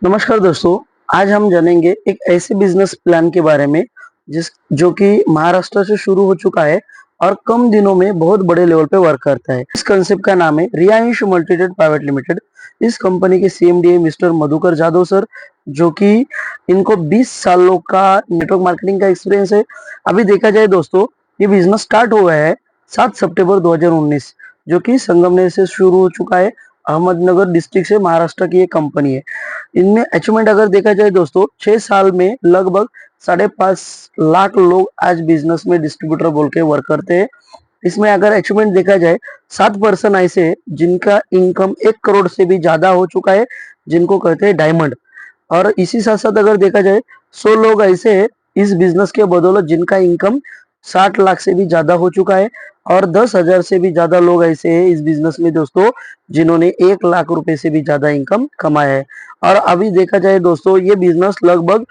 नमस्कार दोस्तों। आज हम जानेंगे एक ऐसे बिजनेस प्लान के बारे में जिस जो कि महाराष्ट्र से शुरू हो चुका है और कम दिनों में बहुत बड़े लेवल पे वर्क करता है। इस कंसेप्ट का नाम है रिलायंस मल्टीट्रेड प्राइवेट लिमिटेड। इस कंपनी के सीएमडी है मिस्टर मधुकर जाधव सर, जो कि इनको 20 सालों का नेटवर्क मार्केटिंग का एक्सपीरियंस है। अभी देखा जाए दोस्तों, ये बिजनेस स्टार्ट हुआ है 7 सितंबर 2019, जो कि संगमनेर से शुरू हो चुका है। अहमदनगर डिस्ट्रिक्ट से महाराष्ट्र की ये कंपनी है। इनमें अचीवमेंट अगर देखा जाए दोस्तों, 6 साल में लगभग 5.5 लाख लोग आज बिजनेस में डिस्ट्रीब्यूटर बोल के वर्क करते हैं। इसमें अगर अचीवमेंट देखा जाए, 7% ऐसे हैं जिनका इनकम 1 करोड़ से भी ज्यादा हो चुका है, जिनको कहते हैं डायमंड। और इसी साथ साथ अगर देखा जाए, 100 लोग ऐसे हैं इस बिजनेस के बदौलत जिनका इनकम 60 लाख से भी ज्यादा हो चुका है। और 10,000 से भी ज्यादा लोग ऐसे हैं इस बिजनेस में दोस्तों, जिन्होंने 1 लाख रुपए से भी ज्यादा इनकम कमाया है। और अभी देखा जाए दोस्तों, ये बिजनेस लगभग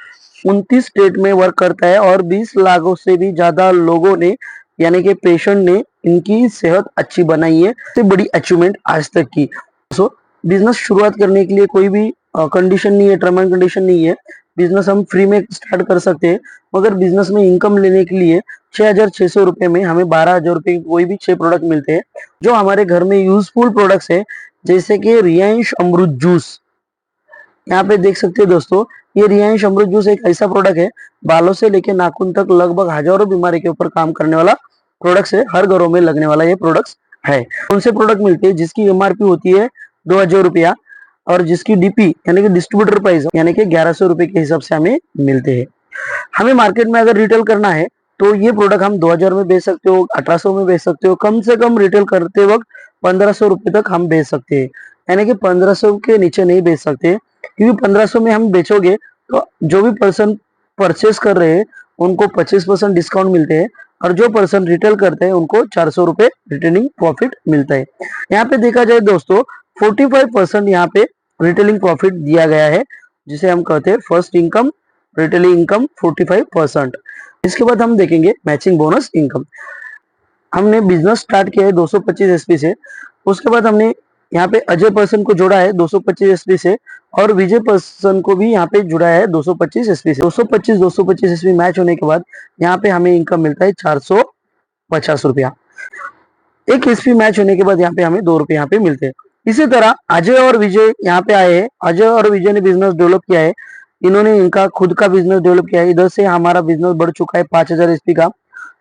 29 स्टेट में वर्क करता है और 20 लाखों से भी ज्यादा लोगों ने, यानी कि पेशेंट ने, इनकी सेहत अच्छी बनाई है। सबसे बड़ी अचीवमेंट आज तक की। सो बिजनेस शुरुआत करने के लिए कोई भी कंडीशन नहीं है, टर्म एंड कंडीशन नहीं है। बिजनेस हम फ्री में स्टार्ट कर सकते हैं, मगर बिजनेस में इनकम लेने के लिए 6,600 रुपए में हमें 12,000 रुपए की कोई भी 6 प्रोडक्ट मिलते हैं, जो हमारे घर में यूजफुल प्रोडक्ट्स है। जैसे कि रियांश अमृत जूस, यहाँ पे देख सकते हो दोस्तों, ये रियांश अमृत जूस एक ऐसा प्रोडक्ट है, बालों से लेकर नाखून तक लगभग हजारों बीमारी के ऊपर काम करने वाला प्रोडक्ट्स है। हर घरों में लगने वाला ये प्रोडक्ट्स है। उनसे प्रोडक्ट मिलते हैं जिसकी एमआरपी होती है 2,000 रुपया, और जिसकी डीपी यानी कि डिस्ट्रीब्यूटर प्राइस यानी कि 1,100 रुपए के हिसाब से हमें मिलते हैं। हमें मार्केट में अगर रिटेल करना है तो ये प्रोडक्ट हम 2,000 में बेच सकते हो, 1,800 में बेच सकते हो। कम से कम रिटेल करते वक्त 1,500 रुपए तक हम बेच सकते हैं, यानी कि 1,500 के नीचे नहीं बेच सकते। क्योंकि 1,500 में हम बेचोगे तो जो भी पर्सन परचेस कर रहे हैं उनको 25% डिस्काउंट मिलते हैं, और जो पर्सन रिटेल करते हैं उनको 400 रुपए रिटेलिंग प्रॉफिट मिलता है। यहाँ पे देखा जाए दोस्तों, 45% यहाँ पे रिटेलिंग प्रॉफिट दिया गया है, जिसे हम कहते हैं फर्स्ट इनकम, रिटेलिंग इनकम 45%। इसके बाद हम देखेंगे मैचिंग बोनस इनकम। हमने बिजनेस स्टार्ट किया है 225 एसपी से। उसके बाद हमने यहाँ पे अजय पर्सन को जोड़ा है 225 एसपी से, और विजय पर्सन को भी यहाँ पे जुड़ा है 225 एसपी से। 225 एसपी मैच होने के बाद यहाँ पे हमें इनकम मिलता है 450 रुपया। एक एसपी मैच होने के बाद यहाँ पे हमें 2 रुपए यहाँ पे मिलते हैं। इसी तरह अजय और विजय यहाँ पे आए हैं। अजय और विजय ने बिजनेस डेवलप किया है, इन्होंने इनका खुद का बिजनेस डेवलप किया है। इधर से हमारा बिजनेस बढ़ चुका है 5,000 एसपी का,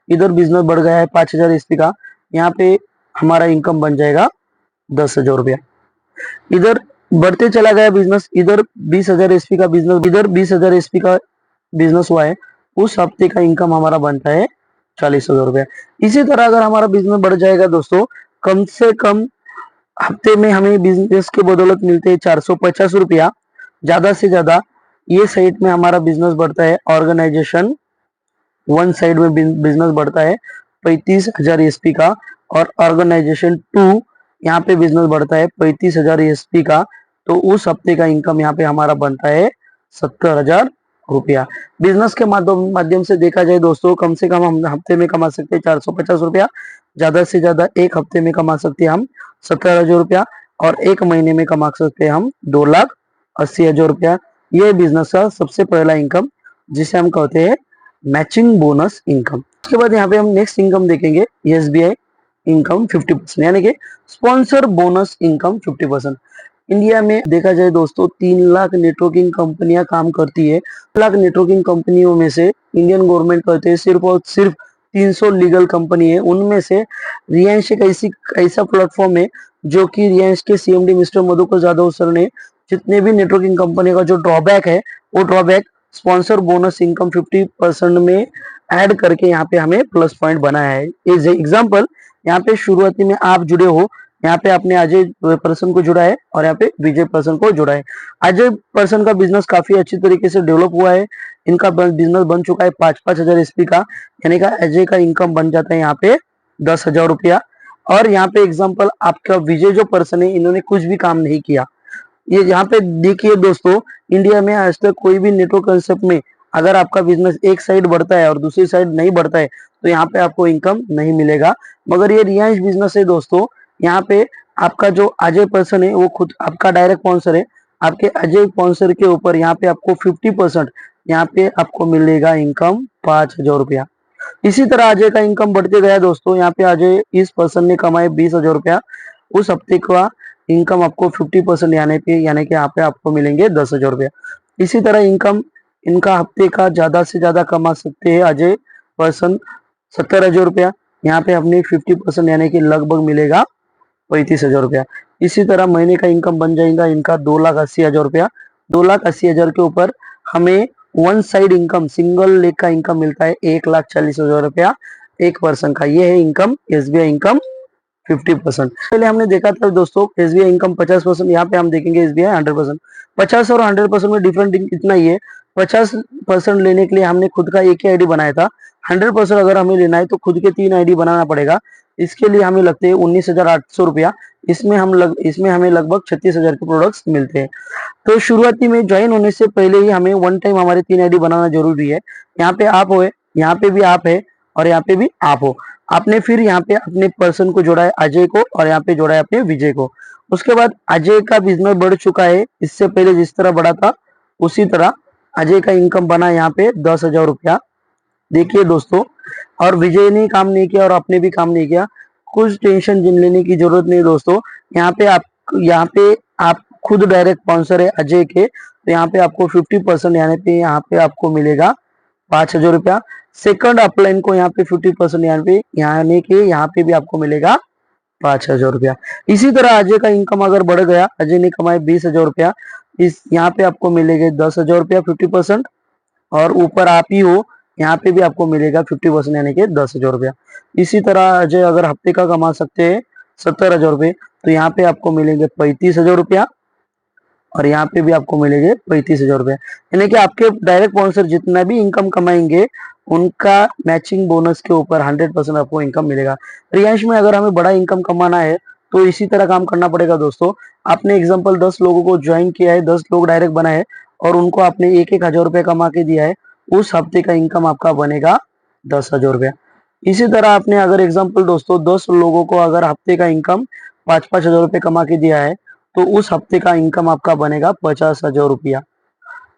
इधर बिजनेस बढ़ गया है 5,000 एसपी का। यहाँ पे हमारा इनकम बन जाएगा 10,000 रुपया। इधर बढ़ते चला गया बिजनेस, इधर 20,000 एसपी का बिजनेस, इधर 20,000 एसपी का बिजनेस हुआ है। उस हफ्ते का इनकम हमारा बनता है 40,000 रुपया। इसी तरह अगर हमारा बिजनेस बढ़ जाएगा दोस्तों, कम से कम हफ्ते में हमें बिजनेस के बदौलत मिलते हैं 450 रुपया। ज्यादा से ज्यादा ये साइड में हमारा बिजनेस बढ़ता है, ऑर्गेनाइजेशन वन साइड में बिजनेस बढ़ता है 35,000 एसपी का, और ऑर्गेनाइजेशन टू यहाँ पे बिजनेस बढ़ता है 35,000 एसपी का। तो उस हफ्ते का इनकम यहाँ पे हमारा बनता है 70,000 रुपया। बिजनेस के माध्यम से देखा जाए दोस्तों, कम से कम हम हफ्ते में कमा सकते हैं 450 रुपया, ज्यादा से ज्यादा एक हफ्ते में कमा सकते हैं हम 70,000 रुपया, और एक महीने में कमा सकते हैं हम 2,80,000 रुपया। ये बिजनेस का सबसे पहला इनकम, जिसे हम कहते हैं मैचिंग बोनस इनकम। उसके बाद यहाँ पे हम नेक्स्ट इनकम देखेंगे, एसबीआई इनकम 50%, यानी कि स्पॉन्सर बोनस इनकम 50%। इंडिया में देखा जाए दोस्तों, 3 लाख नेटवर्किंग कंपनियां काम करती है। 3 लाख नेटवर्किंग कंपनियों में से इंडियन गवर्नमेंट कहते हैं सिर्फ और सिर्फ 300 लीगल कंपनी है। उनमें से रियांश एक ऐसा प्लेटफॉर्म है जो कि रियांश के CMD mister Madhukar Jadhav sir ने जितने भी नेटवर्किंग कंपनी का जो ड्रॉबैक है, वो ड्रॉबैक स्पॉन्सर बोनस इनकम 50% में ऐड करके यहाँ पे हमें प्लस पॉइंट बनाया है। एज एग्जाम्पल, यहाँ पे शुरुआती में आप जुड़े हो, यहाँ पे आपने अजय पर्सन को जुड़ा है और यहाँ पे विजय पर्सन को जुड़ा है। अजय पर्सन का बिजनेस काफी अच्छी तरीके से डेवलप हुआ है। इनका बिजनेस बन चुका है 5,000 एसपी का, यानी का अजय का इनकम बन जाता है यहाँ पे 10,000 रुपया। और यहाँ पे एग्जाम्पल आपका विजय जो पर्सन है, इन्होंने कुछ भी काम नहीं किया। ये यहाँ पे देखिए दोस्तों, इंडिया में आज तक कोई भी नेटवर्क कंसेप्ट में अगर आपका बिजनेस एक साइड बढ़ता है और दूसरी साइड नहीं बढ़ता है तो यहाँ पे आपको इनकम नहीं मिलेगा। मगर ये रियांश बिजनेस है दोस्तों, यहाँ पे आपका जो अजय पर्सन है वो खुद आपका डायरेक्ट स्पॉन्सर है। आपके अजय स्पॉन्सर के ऊपर यहाँ पे आपको 50% यहाँ पे आपको मिलेगा इनकम 5,000 रुपया। इसी तरह अजय का इनकम बढ़ते गया दोस्तों। यहाँ पे अजय इस पर्सन ने कमाए 20,000 रुपया, उस हफ्ते का इनकम आपको 50% यानी कि यहाँ पे आपको मिलेंगे 10,000 रुपया। इसी तरह इनकम इनका हफ्ते का ज्यादा से ज्यादा कमा सकते हैं अजय पर्सन 70,000 रुपया। यहाँ पे अपने 50% यानी कि लगभग मिलेगा 35,000 रुपया। इसी तरह महीने का इनकम बन जाएगा इनका 2,80,000 रुपया। 2,80,000 के ऊपर हमें one side income single leg का इनकम मिलता है 1,40,000 रुपया एक पर्सन का। ये है इनकम एसबीआई इनकम 50%। पहले हमने देखा था दोस्तों एसबीआई इनकम 50%, यहाँ पे हम देखेंगे एसबीआई 100%। 50 और 100% में डिफरेंट इतना ही है। 50% लेने के लिए हमने खुद का एक ही आईडी बनाया था। 100% अगर हमें लेना है तो खुद के 3 आईडी बनाना पड़ेगा। इसके लिए हमें लगते हैं 19,800 रुपया। इसमें हमें लगभग 36,000 के प्रोडक्ट्स मिलते हैं। तो शुरुआती में ज्वाइन होने से पहले ही हमें वन टाइम हमारे 3 आईडी बनाना जरूरी है। यहाँ पे आप हो, यहाँ पे भी आप है और यहाँ पे भी आप हो। आपने फिर यहाँ पे अपने पर्सन को जोड़ा है अजय को और यहाँ पे जोड़ा है अपने विजय को। उसके बाद अजय का बिजनेस बढ़ चुका है, इससे पहले जिस तरह बढ़ा था उसी तरह अजय का इनकम बना यहाँ पे 10,000 रुपया। देखिए दोस्तों, और विजय ने काम नहीं किया और आपने भी काम नहीं किया, कुछ टेंशन जिन लेने की जरूरत नहीं दोस्तों। यहाँ पे आप खुद डायरेक्ट स्पॉन्सर है अजय के, तो यहाँ पे आपको 50% यानी पे यहाँ पे आपको मिलेगा 5,000 रुपया। सेकंड अपलाइन को यहाँ पे 50% यानी कि यहाँ पे भी आपको मिलेगा 5,000 रुपया। इसी तरह अजय का इनकम अगर बढ़ गया, अजय ने कमाए 20,000 रुपया, इस यहाँ पे आपको मिलेगा 10,000 रुपया 50%। और ऊपर आप ही हो, यहाँ पे भी आपको मिलेगा 50% यानी कि 10,000 रुपया। इसी तरह अजय अगर हफ्ते का कमा सकते हैं 70,000 रुपये, तो यहाँ पे आपको मिलेंगे 35,000 रुपया और यहाँ पे भी आपको मिलेंगे 35,000 रुपया। यानी कि आपके डायरेक्ट स्पॉन्सर जितना भी इनकम कमाएंगे उनका मैचिंग बोनस के ऊपर 100% आपको इनकम मिलेगा। रियांश में अगर हमें बड़ा इनकम कमाना है तो इसी तरह काम करना पड़ेगा दोस्तों। आपने एग्जाम्पल 10 लोगों को ज्वाइन किया है, 10 लोग डायरेक्ट बनाए हैं और उनको आपने 1,000 रुपया कमा के दिया है, उस हफ्ते का इनकम आपका बनेगा 10,000 रुपया। इसी तरह आपने अगर एग्जाम्पल दोस्तों 10 लोगों को अगर हफ्ते का इनकम 5,000 रुपये कमा के दिया है तो उस हफ्ते का इनकम आपका बनेगा 50,000 रुपया।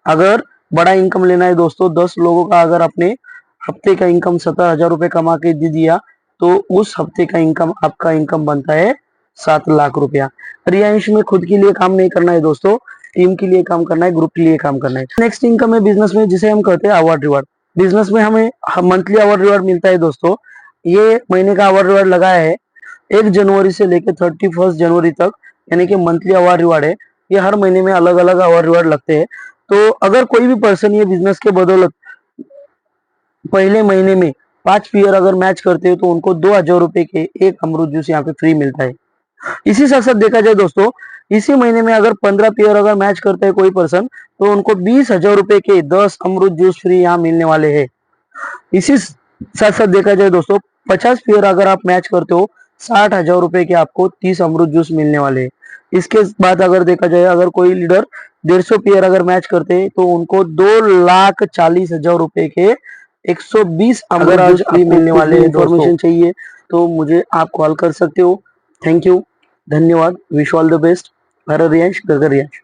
अगर बड़ा इनकम लेना है दोस्तों, 10 लोगों का अगर अपने हफ्ते का इनकम 70,000 रुपये कमा के दे दिया तो उस हफ्ते का इनकम आपका इनकम बनता है 7 लाख रुपया। रियांश में खुद के लिए काम नहीं करना है दोस्तों, टीम के लिए काम करना है, ग्रुप के लिए काम करना है। नेक्स्ट इनकम है बिजनेस में, जिसे हम कहते हैं अवार्ड रिवार्ड। बिजनेस में हमें मंथली अवार्ड रिवार्ड मिलता है दोस्तों। ये महीने का अवार्ड रिवार्ड लगाया है 1 जनवरी से लेकर 31 जनवरी तक, यानी कि मंथली अवार्ड रिवार्ड है। ये हर महीने में अलग अलग अवार्ड रिवार्ड लगते हैं। तो अगर कोई भी पर्सन ये बिजनेस के बदौलत पहले महीने में 5 पेयर अगर मैच करते हैं तो उनको 2,000 रुपए के एक अमरूद जूस यहाँ पे फ्री मिलता है। इसी साथ साथ देखा जाए दोस्तों, इसी महीने में अगर 15 पेयर अगर मैच करता है कोई पर्सन तो उनको 20,000 रुपए के 10 अमरूद जूस फ्री यहाँ मिलने वाले हैं। इसी साथ साथ देखा जाए दोस्तों, 50 पेयर अगर आप मैच करते हो 60,000 रुपए के आपको 30 अमरूद जूस मिलने वाले हैं। इसके बाद अगर देखा जाए, अगर कोई लीडर 150 पेयर अगर मैच करते हैं तो उनको 2,40,000 रुपए के 120 अमरूद जूस फ्री मिलने वाले हैं। इन्फॉर्मेशन चाहिए तो मुझे आप कॉल कर सकते हो। थैंक यू, धन्यवाद, wish all the best. Her Riyansh, Ghaggar Riyansh.